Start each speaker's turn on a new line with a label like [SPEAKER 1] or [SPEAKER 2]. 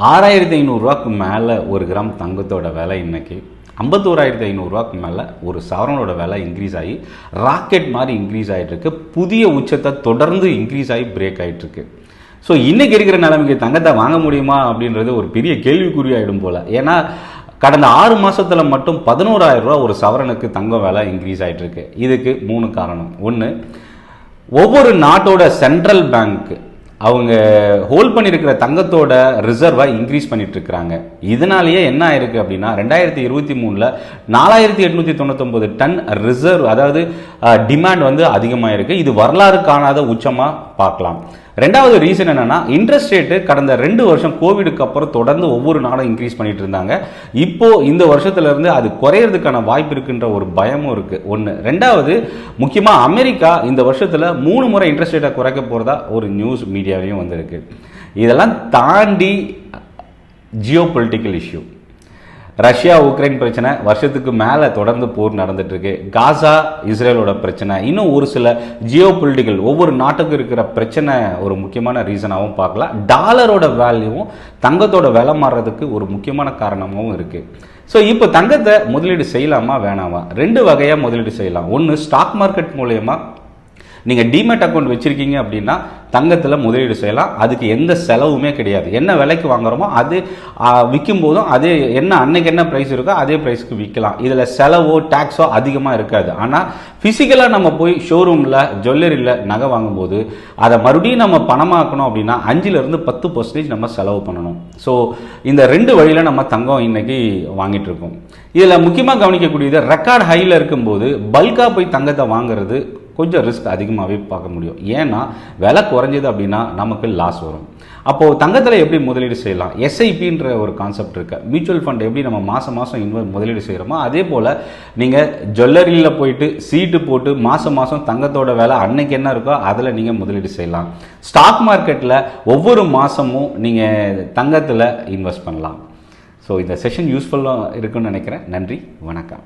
[SPEAKER 1] 6500 மேலே ஒரு கிராம் தங்கத்தோட விலை இன்னைக்கு 51500 மேலே ஒரு சவரனோட விலை இன்க்ரீஸ் ஆகி ராக்கெட் மாதிரி இன்க்ரீஸ் ஆகிட்டு இருக்கு. புதிய உச்சத்தை தொடர்ந்து இன்க்ரீஸ் ஆகி பிரேக் ஆகிட்டு இருக்கு. ஸோ இன்னைக்கு இருக்கிற நிலைமைக்கு தங்கத்தை வாங்க முடியுமா அப்படின்றது ஒரு பெரிய கேள்விக்குறியாயிடும் போல. ஏன்னா கடந்த 6 மாதத்தில் மட்டும் 11000 ரூபா ஒரு சவரனுக்கு தங்கம் விலை இன்க்ரீஸ் ஆகிட்டு இருக்கு. இதுக்கு 3 காரணம். ஒன்று, ஒவ்வொரு நாட்டோட சென்ட்ரல் பேங்க் அவங்க ஹோல்ட் பண்ணியிருக்கிற தங்கத்தோட ரிசர்வை இன்க்ரீஸ் பண்ணிட்டு இருக்கிறாங்க. இதனாலேயே என்ன ஆயிருக்கு அப்படின்னா 2023 4899 டன் ரிசர்வ், அதாவது டிமாண்ட் வந்து அதிகமாயிருக்கு. இது வரலாறு காணாத உச்சமா பார்க்கலாம். ரெண்டாவது ரீசன் என்னன்னா, இன்ட்ரெஸ்ட் ரேட்டு கடந்த 2 வருஷம் கோவிடுக்கு அப்புறம் தொடர்ந்து ஒவ்வொரு நாடும் இன்க்ரீஸ் பண்ணிட்டு இருந்தாங்க. இப்போ இந்த வருஷத்துல இருந்து அது குறையறதுக்கான வாய்ப்பு இருக்குன்ற ஒரு பயமும் இருக்கு. ஒன்று. ரெண்டாவது, முக்கியமா அமெரிக்கா இந்த வருஷத்துல 3 முறை இன்ட்ரெஸ்ட் ரேட்டை குறைக்க போறதா ஒரு நியூஸ் மீடியாவையும் வந்திருக்கு. இதெல்லாம் தாண்டி Jio political issue, Russia Ukraine பிரச்சனை வருஷத்துக்கு மேலே தொடர்ந்து போர் நடந்துட்டு இருக்கு. காசா இஸ்ரேலோட பிரச்சனை, இன்னும் ஒரு சில ஜியோ பொலிட்டிக்கல் ஒவ்வொரு நாட்டுக்கும் இருக்கிற பிரச்சனை ஒரு முக்கியமான ரீசனாகவும் பார்க்கலாம். டாலரோட வேல்யூவும் தங்கத்தோட விலை மாறுறதுக்கு ஒரு முக்கியமான காரணமாகவும் இருக்கு. ஸோ இப்போ தங்கத்தை முதலீடு செய்யலாமா வேணாமா? 2 வகையாக முதலீடு செய்யலாம். ஒன்று, ஸ்டாக் மார்க்கெட் மூலயமா நீங்கள் டிமெட் அக்கௌண்ட் வச்சுருக்கீங்க அப்படின்னா தங்கத்தில் முதலீடு செய்யலாம். அதுக்கு எந்த செலவுமே கிடையாது. என்ன விலைக்கு வாங்குறோமோ அது விற்கும் போதும் அதே அன்னைக்கு என்ன ப்ரைஸ் இருக்கோ அதே ப்ரைஸ்க்கு விற்கலாம். இதில் செலவோ டேக்ஸோ அதிகமாக இருக்காது. ஆனால் ஃபிசிக்கலாக நம்ம போய் ஷோரூமில் ஜுவல்லரியில் நகை வாங்கும்போது அதை மறுபடியும் நம்ம பணமாக்கணும் அப்படின்னா 5-10% நம்ம செலவு பண்ணணும். ஸோ இந்த 2 வழியில் நம்ம தங்கம் இன்னைக்கு வாங்கிட்டு இருக்கோம். இதில் முக்கியமாக கவனிக்கக்கூடியது, ரெக்கார்ட் ஹையில் இருக்கும்போது பல்காக போய் தங்கத்தை வாங்குறது கொஞ்சம் ரிஸ்க் அதிகமாகவே பார்க்க முடியும். ஏன்னா விலை குறைஞ்சது அப்படின்னா நமக்கு லாஸ் வரும். அப்போது தங்கத்தில் எப்படி முதலீடு செய்யலாம்? எஸ்ஐபின்ற ஒரு கான்செப்ட் இருக்கு. மியூச்சுவல் ஃபண்ட் எப்படி நம்ம மாதம் முதலீடு செய்கிறோமோ அதே போல் நீங்கள் ஜுவல்லரியில் போயிட்டு சீட்டு போட்டு மாதம் தங்கத்தோட விலை அன்னைக்கு என்ன இருக்கோ அதில் நீங்கள் முதலீடு செய்யலாம். ஸ்டாக் மார்க்கெட்டில் ஒவ்வொரு மாதமும் நீங்கள் தங்கத்தில் இன்வெஸ்ட் பண்ணலாம். ஸோ இந்த செஷன் யூஸ்ஃபுல்லாக இருக்குன்னு நினைக்கிறேன். நன்றி, வணக்கம்.